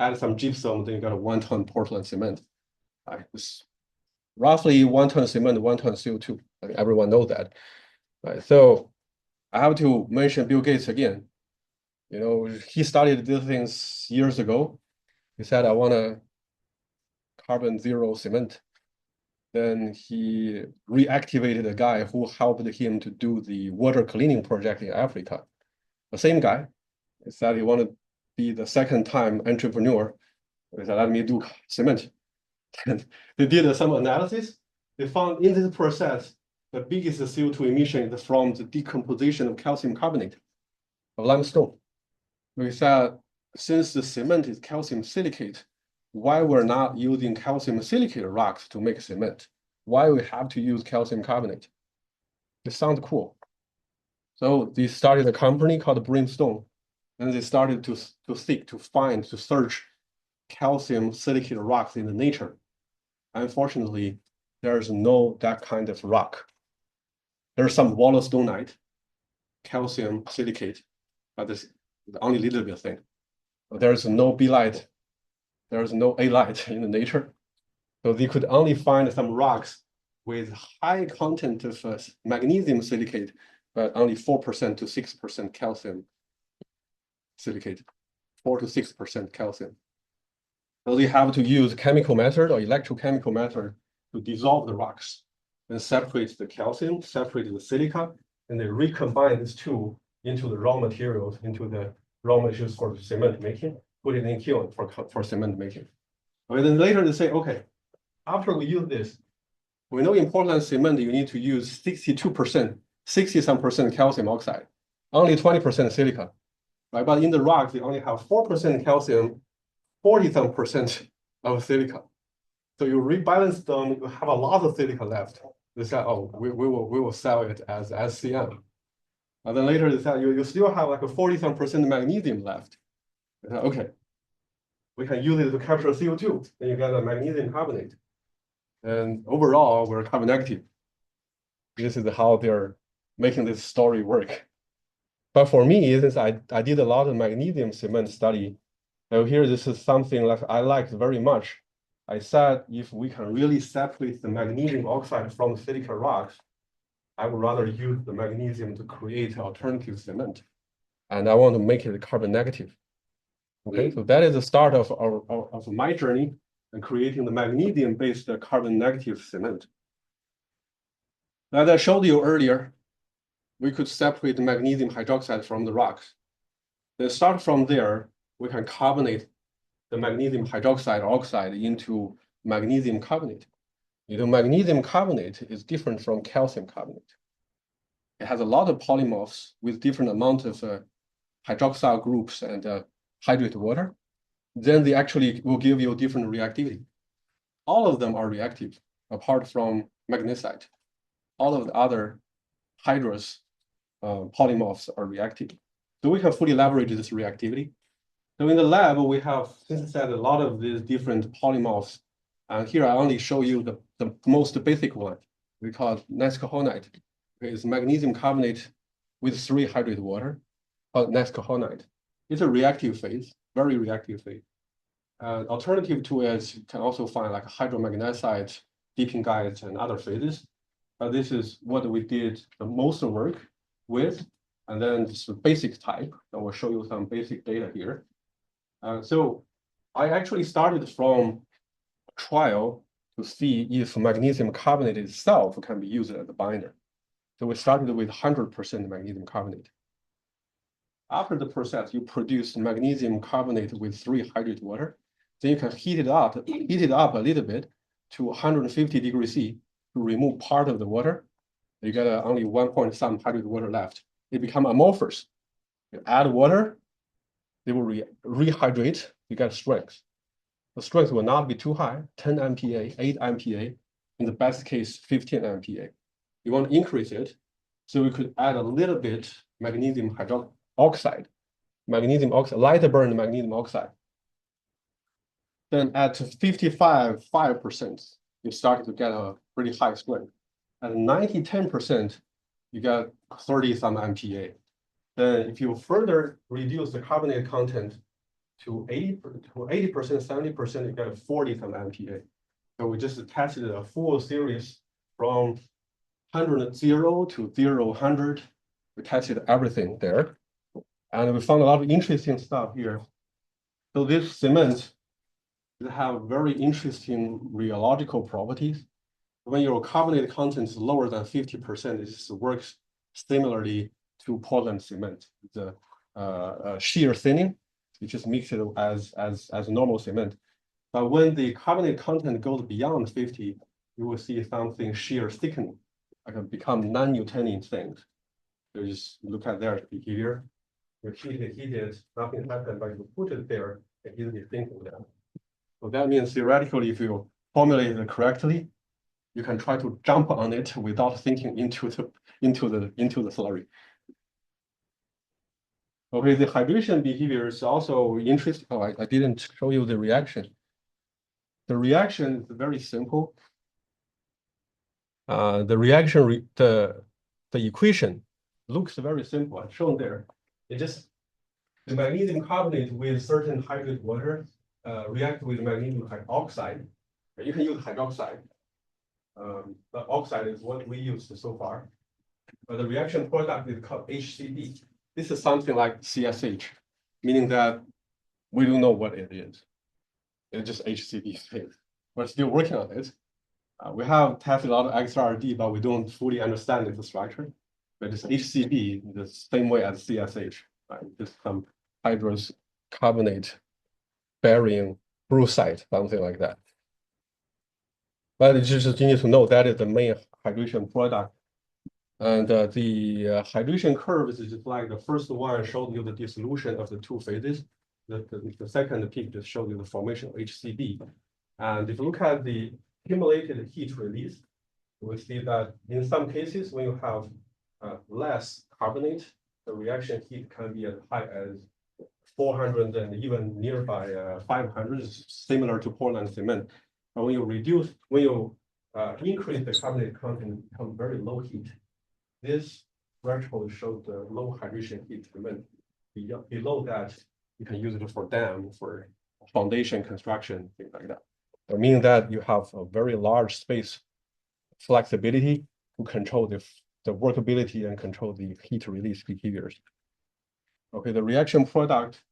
add some gypsum, then you got a 1 ton Portland cement. It's roughly 1 ton cement, 1 ton CO2. Everyone knows that. Right. So I have to mention Bill Gates again. You know, he started these things years ago. He said, I want a carbon zero cement. Then he reactivated a guy who helped him to do the water cleaning project in Africa. The same guy. He said he wanted to be the second time entrepreneur. He said, let me do cement. And they did some analysis. They found in this process, the biggest CO2 emission is from the decomposition of calcium carbonate of limestone. We said, since the cement is calcium silicate, why we're not using calcium silicate rocks to make cement? Why we have to use calcium carbonate? It sounds cool. So they started a company called Brimstone, and they started to search calcium silicate rocks in the nature. Unfortunately, there's no that kind of rock. There's some wollastonite, calcium silicate, but it's only little bit thing. There's no B-lite, there's no A-lite in the nature. So they could only find some rocks with high content of magnesium silicate, but only 4% to 6% calcium silicate, 4 to 6% calcium. So they have to use chemical method or electrochemical method to dissolve the rocks and separate the calcium, separate the silica, and they recombine these two into the raw materials, into the raw materials for cement making, put it in kiln for cement making. Okay, then later they say, okay, after we use this, we know in Portland cement you need to use 62%, 60-some% calcium oxide, only 20% silica, right? But in the rocks, they only have 4% calcium, 40-some% of silica. So you rebalance them, you have a lot of silica left. They say, oh, we will sell it as SCM. And then later they said you still have like a 40-some% magnesium left. They said, okay, we can use it to capture CO2. Then you get a magnesium carbonate. And overall, we're carbon negative. This is how they're making this story work. But for me, since I did a lot of magnesium cement study, now here this is something like I liked very much. I said if we can really separate the magnesium oxide from the silica rocks, I would rather use the magnesium to create alternative cement. And I want to make it carbon negative. Okay, so that is the start of my journey in creating the magnesium-based carbon negative cement. As I showed you earlier, we could separate the magnesium hydroxide from the rocks. Then start from there, we can carbonate the magnesium hydroxide oxide into magnesium carbonate. You know, magnesium carbonate is different from calcium carbonate. It has a lot of polymorphs with different amount of hydroxyl groups and hydrate water. Then they actually will give you different reactivity. All of them are reactive, apart from magnesite. All of the other hydrous polymorphs are reactive. So we can fully leverage this reactivity. So in the lab, we have synthesized a lot of these different polymorphs. And here I only show you the most basic one. We call it nescaholnite. It's magnesium carbonate with 3 hydrate water, called nescaholnite. It's a reactive phase, very reactive phase. Alternative to it, you can also find like hydromagnesite, dipping guides, and other phases. But this is what we did the most work with. And then this basic type. I will show you some basic data here. So I actually started from a trial to see if magnesium carbonate itself can be used as a binder. So we started with 100% magnesium carbonate. After the process, you produce magnesium carbonate with 3 hydrate water. Then you can heat it up a little bit to 150 degrees C to remove part of the water. You get only 1-point-some hydrate water left. It becomes amorphous. You add water, they will rehydrate, you get strength. The strength will not be too high, 10 MPa, 8 MPa, in the best case, 15 MPa. You want to increase it, so we could add a little bit magnesium hydroxide, lighter burn magnesium oxide. Then at 55.5%, you start to get a pretty high strength. At 90-10%, you get 30-some MPa. Then if you further reduce the carbonate content to 80%, 70%, you get 40-some MPa. So we just tested a full series from 100 to 100. We tested everything there. And we found a lot of interesting stuff here. So this cement have very interesting rheological properties. When your carbonate content is lower than 50%, it works similarly to Portland cement. The shear thinning, you just mix it as normal cement. But when the carbonate content goes beyond 50, you will see something shear thickening, like become non-Newtonian things. You just look at their behavior. You heat it, nothing happens, but you put it there, it easily thinking down. So that means theoretically, if you formulate it correctly, you can try to jump on it without thinking into the slurry. Okay, the hydration behavior is also interesting. Oh, I didn't show you the reaction. The reaction is very simple. The reaction, the equation looks very simple. It's shown there. It just the magnesium carbonate with certain hydrate water react with magnesium oxide. You can use hydroxide. The oxide is what we used so far. But the reaction product is called HCD. This is something like CSH, meaning that we don't know what it is. It's just HCB phase. We're still working on it. We have tested a lot of XRD, but we don't fully understand the structure. But it's HCB the same way as CSH, right? Just some hydrous carbonate bearing brucite, something like that. But it's just you need to know that is the main hydration product. And the hydration curve is just like the first one showed you the dissolution of the two phases. The second peak just showed you the formation of HCB. And if you look at the accumulated heat release, we see that in some cases, when you have less carbonate, the reaction heat can be as high as 400 and even nearby 500, similar to Portland cement. But when you increase the carbonate content, it becomes very low heat. This threshold shows the low hydration heat treatment. Below that, you can use it for dam, for foundation construction, things like that. So meaning that you have a very large space flexibility to control the workability and control the heat release behaviors. Okay, the reaction product,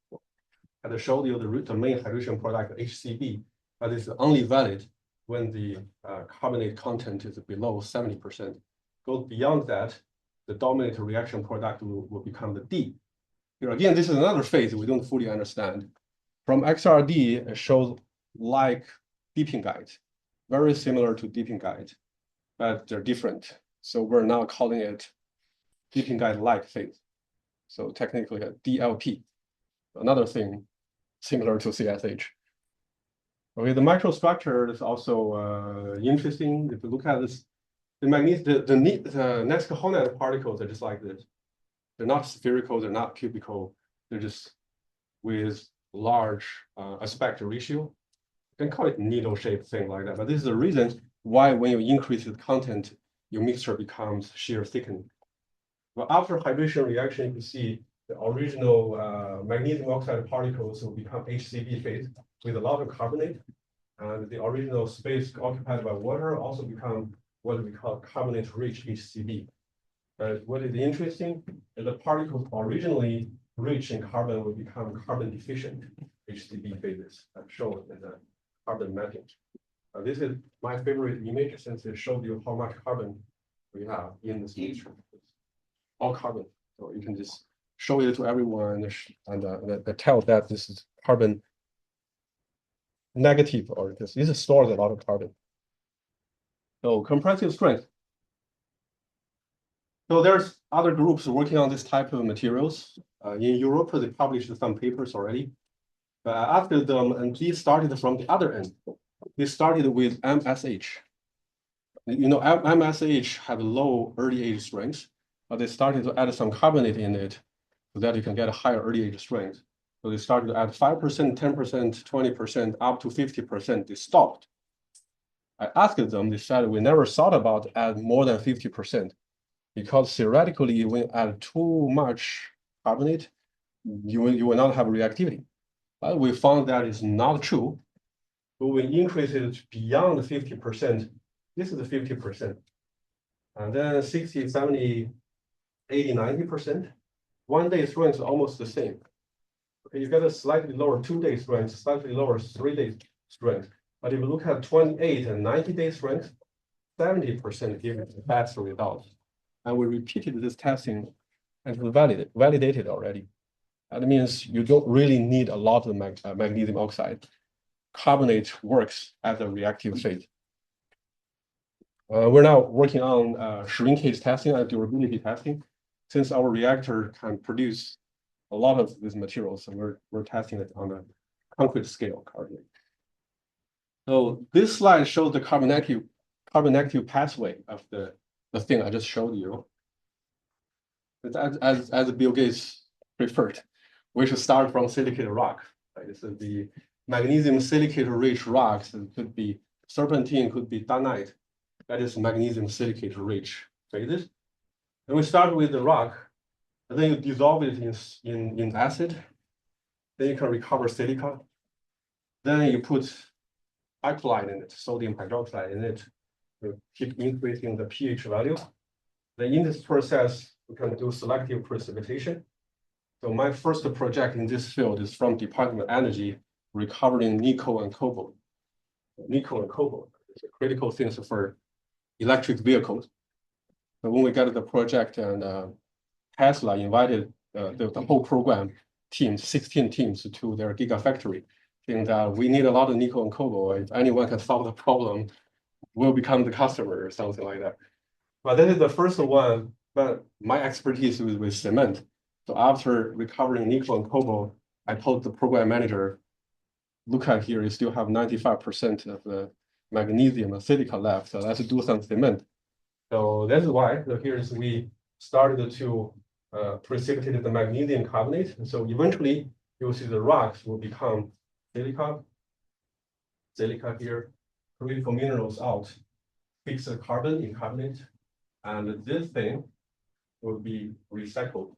I showed you the main hydration product, HCB, but it's only valid when the carbonate content is below 70%. Goes beyond that, the dominant reaction product will become the D. Here again, this is another phase we don't fully understand. From XRD, it shows like dipping guide, very similar to dipping guide, but they're different. So we're now calling it dipping guide-like phase. So technically a DLP, another thing similar to CSH. Okay, the microstructure is also interesting. If you look at this, the next Hongyan particles are just like this. They're not spherical, they're not cubical, they're just with large aspect ratio. You can call it needle-shaped thing like that, but this is the reason why when you increase the content, your mixture becomes shear thickened. But after hydration reaction, you can see the original magnesium oxide particles will become HCB phase with a lot of carbonate, and the original space occupied by water also become what we call carbonate-rich HCB. But what is interesting is the particles originally rich in carbon will become carbon-deficient HCB phases, as shown in the carbon mapping. This is my favorite image since it showed you how much carbon we have in this mixture. All carbon, so you can just show it to everyone and tell that this is carbon negative, or this stores a lot of carbon. So compressive strength. So there's other groups working on this type of materials. In Europe, they published some papers already. But after them, and these started from the other end. They started with MSH. You know, MSH had low early age strength, but they started to add some carbonate in it so that you can get a higher early age strength. So they started to add 5%, 10%, 20%, up to 50%. They stopped. I asked them, they said, we never thought about add more than 50%, because theoretically, when you add too much carbonate, you will not have reactivity. But we found that is not true. But when we increase it beyond 50%, this is the 50%. And then 60, 70, 80, 90%. 1 day strength is almost the same. Okay, you get a slightly lower 2 day strength, slightly lower 3 day strength. But if you look at 28 and 90 day strength, 70% give faster results. And we repeated this testing and validated already. That means you don't really need a lot of magnesium oxide. Carbonate works as a reactive phase. We're now working on shrinkage testing and durability testing. Since our reactor can produce a lot of these materials, and we're testing it on a concrete scale currently. So this slide shows the carbon active pathway of the thing I just showed you. As Bill Gates preferred, we should start from silicated rock. Right? This is the magnesium silicate-rich rocks. It could be serpentine, could be dunite. That is magnesium silicate-rich phases. And we start with the rock, and then you dissolve it in acid. Then you can recover silica. Then you put alkaline in it, sodium hydroxide in it. You keep increasing the pH value. Then in this process, we can do selective precipitation. So my first project in this field is from Department of Energy. recovering nickel and cobalt. Nickel and cobalt is critical things for electric vehicles. But when we got the project and Tesla invited the whole program teams, 16 teams to their gigafactory, saying that we need a lot of nickel and cobalt. If anyone can solve the problem, we'll become the customer or something like that. But that is the first one, but my expertise was with cement. So after recovering nickel and cobalt, I told the program manager, look at here, you still have 95% of the magnesium and silica left. So let's do some cement. So that's why, so here's we started to precipitate the magnesium carbonate. So eventually you'll see the rocks will become silica here, critical minerals out, fix the carbon in carbonate, and this thing will be recycled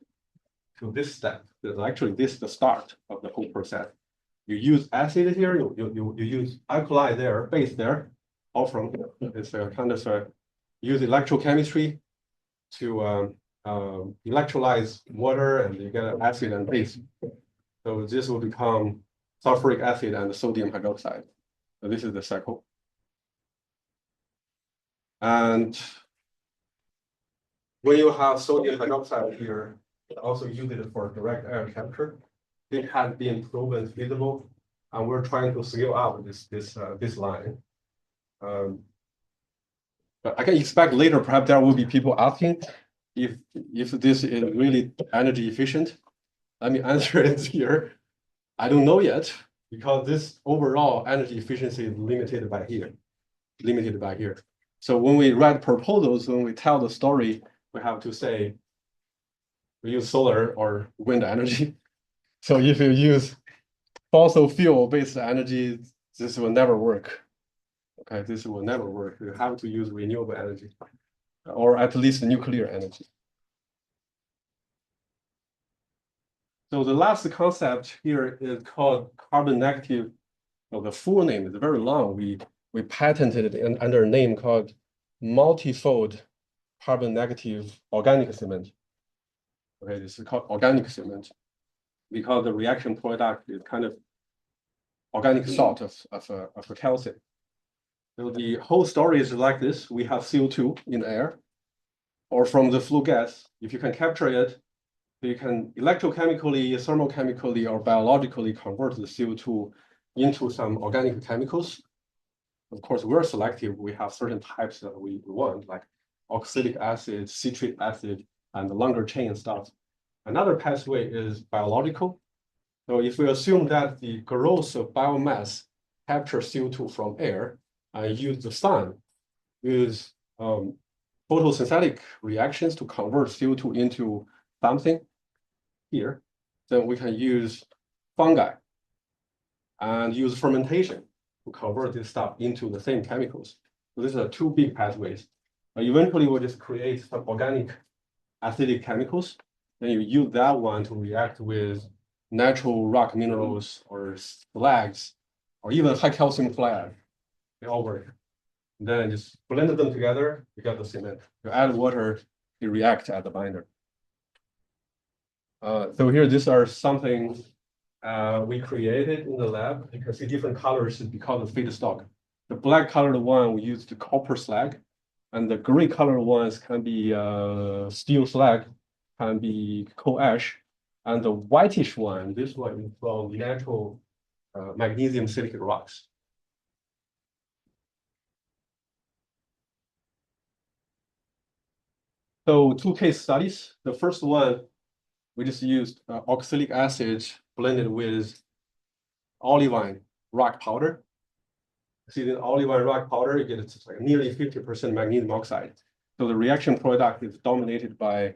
to this step. Because actually this is the start of the whole process. You use acid here, you use alkali there, base there, all from here. It's a kind of use electrochemistry to electrolyze water, and you get acid and base. So this will become sulfuric acid and sodium hydroxide. So this is the cycle. And when you have sodium hydroxide here, also use it for direct air capture. It has been proven feasible, and we're trying to scale up this line. But I can expect later, perhaps there will be people asking if this is really energy efficient. Let me answer it here. I don't know yet, because this overall energy efficiency is limited by here. So when we write proposals, when we tell the story, we have to say we use solar or wind energy. So if you use fossil fuel-based energy, this will never work. Okay, this will never work. You have to use renewable energy, or at least nuclear energy. So the last concept here is called carbon negative. Well, the full name is very long. We patented it under a name called multifold carbon negative organic cement. Okay, this is called organic cement because the reaction product is kind of organic salt of calcium. So the whole story is like this. We have CO2 in the air or from the flue gas. If you can capture it, you can electrochemically, thermochemically, or biologically convert the CO2 into some organic chemicals. Of course, we're selective. We have certain types that we want, like oxalic acid, citric acid, and the longer chain stuff. Another pathway is biological. So if we assume that the growth of biomass captures CO2 from air and use the sun, use photosynthetic reactions to convert CO2 into something here, then we can use fungi and use fermentation to convert this stuff into the same chemicals. So these are two big pathways. Eventually, we'll just create some organic acidic chemicals. Then you use that one to react with natural rock minerals or slags, or even high calcium flag. They all work. Then just blend them together, you get the cement. You add water, you react at the binder. So here, these are something we created in the lab. You can see different colors because of feedstock. The black colored one, we used the copper slag, and the gray colored ones can be steel slag, can be coal ash, and the whitish one, this one is from natural magnesium silicate rocks. So two case studies. The first one, we just used oxalic acid blended with olivine rock powder. See the olivine rock powder, you get like nearly 50% magnesium oxide. So the reaction product is dominated by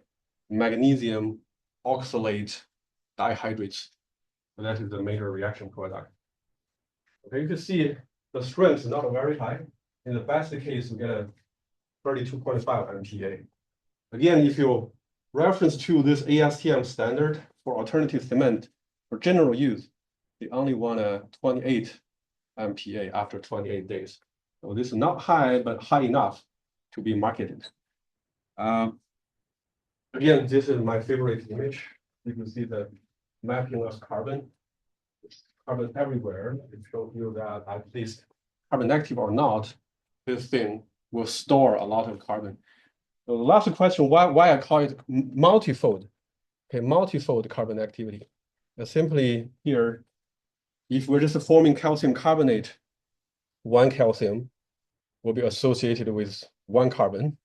magnesium oxalate dihydrates. So that is the major reaction product. Okay, you can see the strength is not very high. In the best case, we get a 32.5 MPa. Again, if you reference to this ASTM standard for alternative cement for general use, they only want a 28 MPa after 28 days. So this is not high, but high enough to be marketed. Again, this is my favorite image. You can see the mapping of carbon. carbon everywhere. It shows you that at least carbon negative or not, this thing will store a lot of carbon. So the last question, why I call it multifold? Okay, multifold carbon activity. Simply here, if we're just forming calcium carbonate, one calcium will be associated with one carbon.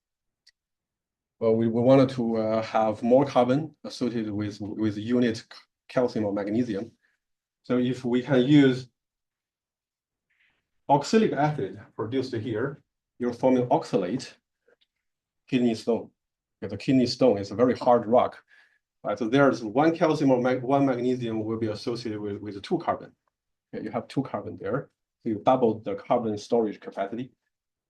Well, we wanted to have more carbon associated with unit calcium or magnesium. So if we can use oxalic acid produced here, you're forming oxalate, kidney stone. Okay, the kidney stone is a very hard rock. Right, so there's one calcium or one magnesium will be associated with two carbon. Okay, you have two carbon there. So you double the carbon storage capacity.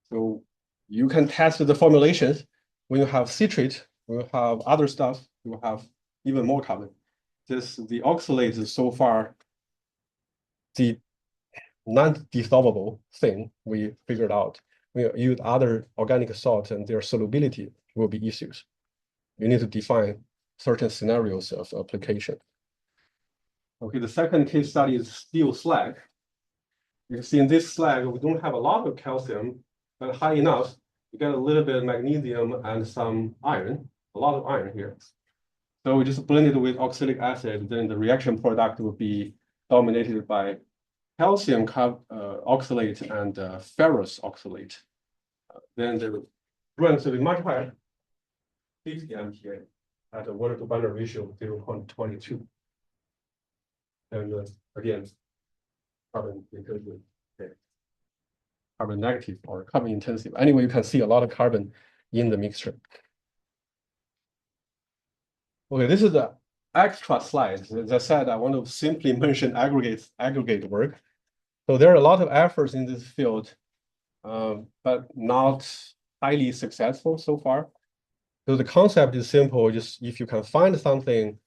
So you can test the formulations. When you have citrate, when you have other stuff, you will have even more carbon. The oxalate is so far the non-dissolvable thing we figured out. We use other organic salts and their solubility will be issues. You need to define certain scenarios of application. Okay, the second case study is steel slag. You can see in this slag, we don't have a lot of calcium, but high enough, you get a little bit of magnesium and some iron, a lot of iron here. So we just blend it with oxalic acid, then the reaction product will be dominated by calcium oxalate and ferrous oxalate. Then the strength will be much higher, 50 MPa at a water to binder ratio of 0.22. And again, carbon intensive, okay. Carbon negative or carbon intensive. Anyway, you can see a lot of carbon in the mixture. Okay, this is the extra slide. As I said, I want to simply mention aggregate work. So there are a lot of efforts in this field, but not highly successful so far. So the concept is simple, just if you can find something,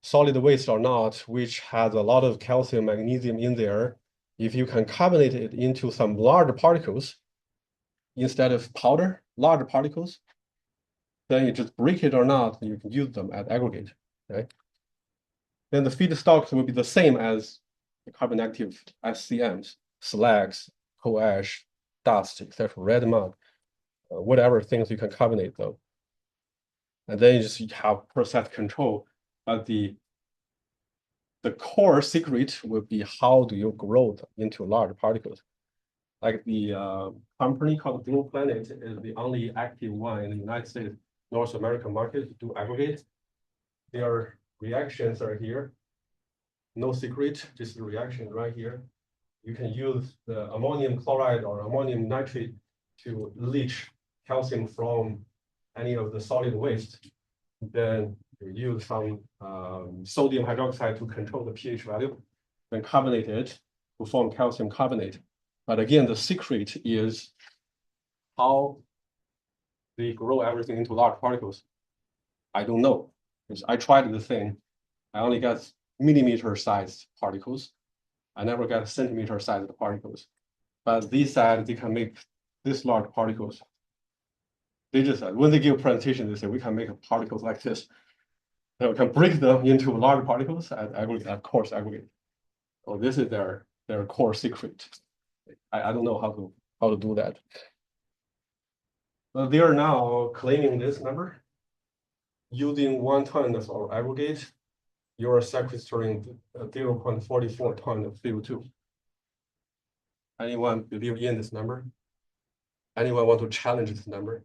solid waste or not, which has a lot of calcium, magnesium in there, if you can carbonate it into some large particles, instead of powder, large particles, then you just break it or not, you can use them as aggregate, right? Then the feedstocks will be the same as the carbon active SCMs, slags, coal ash, dust, etc., red mud, whatever things you can carbonate though. And then you just have process control. But the core secret will be how do you grow them into large particles. Like the company called Blue Planet is the only active one in the United States, North American market to do aggregate. Their reactions are here. No secret, just the reaction right here. You can use the ammonium chloride or ammonium nitrate to leach calcium from any of the solid waste. Then you use some sodium hydroxide to control the pH value, then carbonate it to form calcium carbonate. But again, the secret is how they grow everything into large particles. I don't know, because I tried the thing. I only got millimeter-sized particles. I never got centimeter-sized particles. But these side, they can make this large particles. They just, when they give a presentation, they say, we can make particles like this. You know, we can break them into large particles at aggregate, at coarse aggregate. So this is their core secret. I don't know how to do that. They are now claiming this number. Using 1 ton of our aggregate, you are sequestering 0.44 ton of CO2. Anyone believe in this number? Anyone want to challenge this number?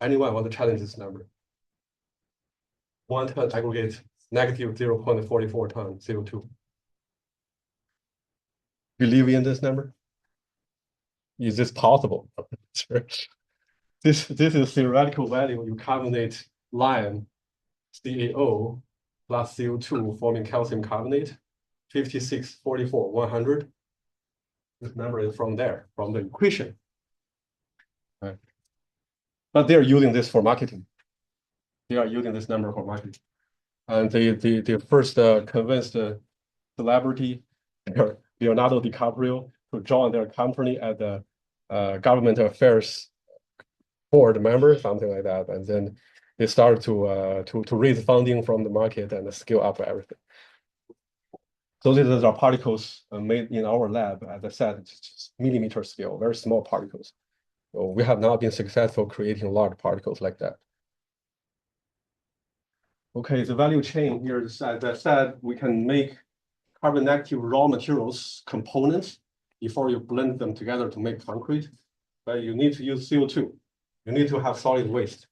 Anyone want to challenge this number? 1 ton aggregate, negative 0.44 ton CO2. Believe in this number? Is this possible? This is theoretical value. You carbonate lime, CaO plus CO2 forming calcium carbonate, 56, 44, 100. This number is from there, from the equation. Right. But they're using this for marketing. They are using this number for marketing. And they first convinced the celebrity, Leonardo DiCaprio, to join their company as the government affairs board member, something like that. And then they started to raise funding from the market and scale up everything. So these are particles made in our lab. As I said, it's just millimeter scale, very small particles. So we have not been successful creating large particles like that. Okay, the value chain here is, as I said, we can make carbon negative raw materials components before you blend them together to make concrete. But you need to use CO2. You need to have solid waste.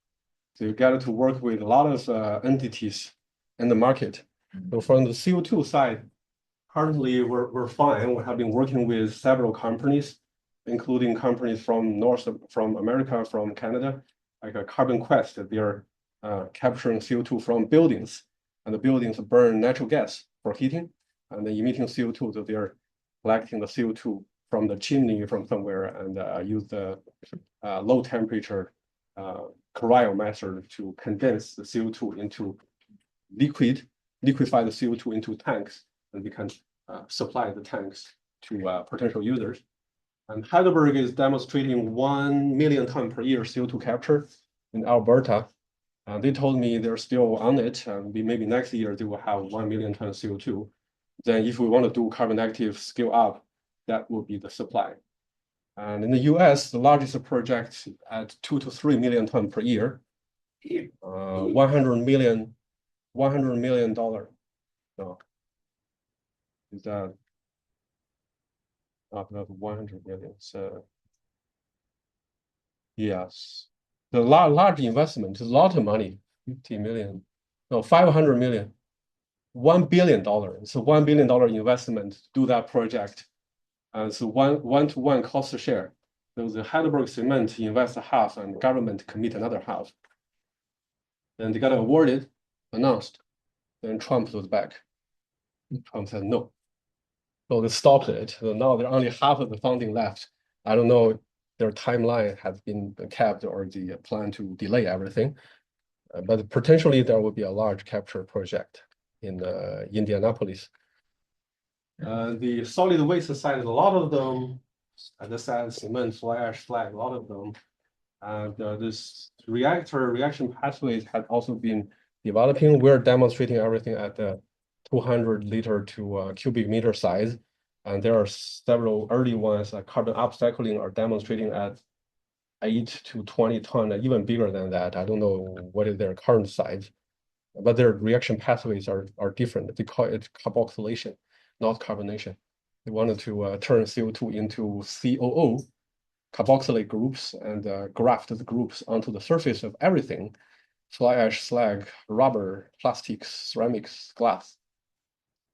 So you get to work with a lot of entities in the market. So from the CO2 side, currently we're fine. We have been working with several companies, including companies from America, from Canada, like a Carbon Quest. They're capturing CO2 from buildings, and the buildings burn natural gas for heating, and then emitting CO2. So they're collecting the CO2 from the chimney from somewhere and use the low temperature cryo method to condense the CO2 into liquefy the CO2 into tanks, and we can supply the tanks to potential users. And Heidelberg is demonstrating 1 million ton per year CO2 capture in Alberta. They told me they're still on it, and maybe next year they will have 1 million ton CO2. Then if we want to do carbon negative scale up, that will be the supply. And in the US, the largest project at 2 to 3 million ton per year, $100 million. So is that not 100 million? So yes, the large investment is a lot of money, 50 million, no, 500 million, $1 billion. It's a $1 billion investment to do that project. And so one-to-one cost share. So the Heidelberg Cement invest half and government commit another half. Then they got awarded, announced. Then Trump was back. Trump said no. So they stopped it. So now there's only half of the funding left. I don't know if their timeline has been kept or the plan to delay everything. But potentially there will be a large capture project in Indianapolis. The solid waste side, a lot of them, as I said, cement, fly ash, slag, a lot of them. And this reaction pathways had also been developing. We're demonstrating everything at the 200 liter to cubic meter size. And there are several early ones, like carbon upcycling, are demonstrating at 8 to 20 ton, even bigger than that. I don't know what is their current size, but their reaction pathways are different. They call it carboxylation, not carbonation. They wanted to turn CO2 into COO, carboxylate groups, and graft the groups onto the surface of everything: fly ash, slag, rubber, plastics, ceramics, glass.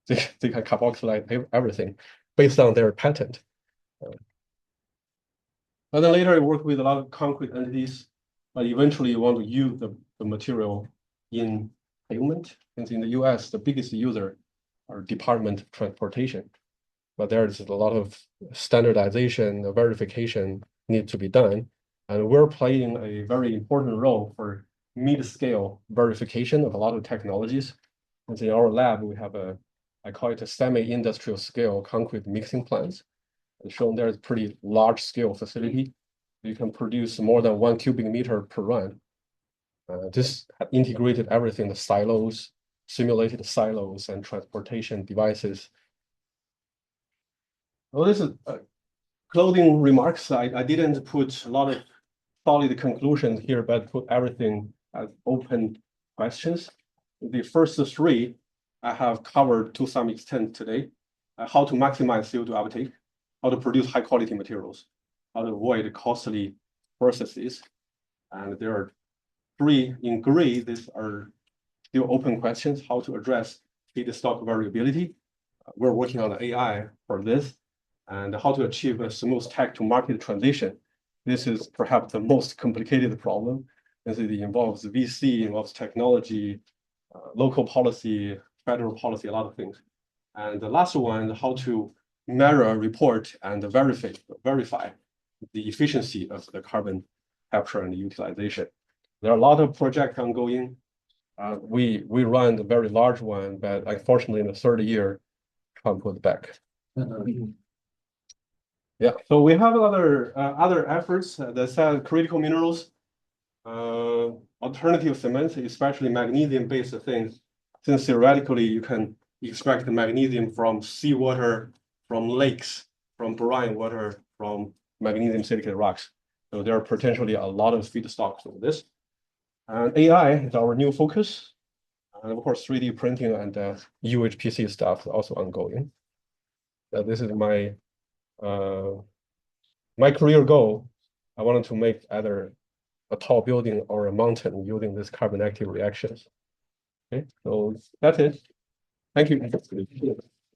They can carboxylate everything based on their patent. And then later I worked with a lot of concrete entities, but eventually you want to use the material in pavement. Since in the US, the biggest user are Department of Transportation. But there's a lot of standardization, verification need to be done. And we're playing a very important role for mid-scale verification of a lot of technologies. And in our lab, we have I call it a semi-industrial scale concrete mixing plants. And shown there is a pretty large scale facility. You can produce more than 1 cubic meter per run. This integrated everything, the silos, simulated silos and transportation devices. Well, this is closing remarks. I didn't put a lot of solid conclusions here, but put everything as open questions. The first three I have covered to some extent today. How to maximize CO2 uptake, how to produce high quality materials, how to avoid costly processes. And there are three in gray. These are still open questions: how to address feedstock variability. We're working on the AI for this, and how to achieve a smooth tech to market transition. This is perhaps the most complicated problem, as it involves VC, involves technology, local policy, federal policy, a lot of things. And the last one, how to measure, report, and verify the efficiency of the carbon capture and utilization. There are a lot of projects ongoing. We run a very large one, but unfortunately in the third year, Trump was back. Yeah, so we have other efforts that said critical minerals, alternative cements, especially magnesium-based things. Since theoretically you can extract the magnesium from seawater, from lakes, from brine water, from magnesium silicate rocks. So there are potentially a lot of feedstocks for this. And AI is our new focus. And of course, 3D printing and UHPC stuff is also ongoing. This is my my career goal. I wanted to make either a tall building or a mountain using these carbon active reactions. Okay, so that's it. Thank you.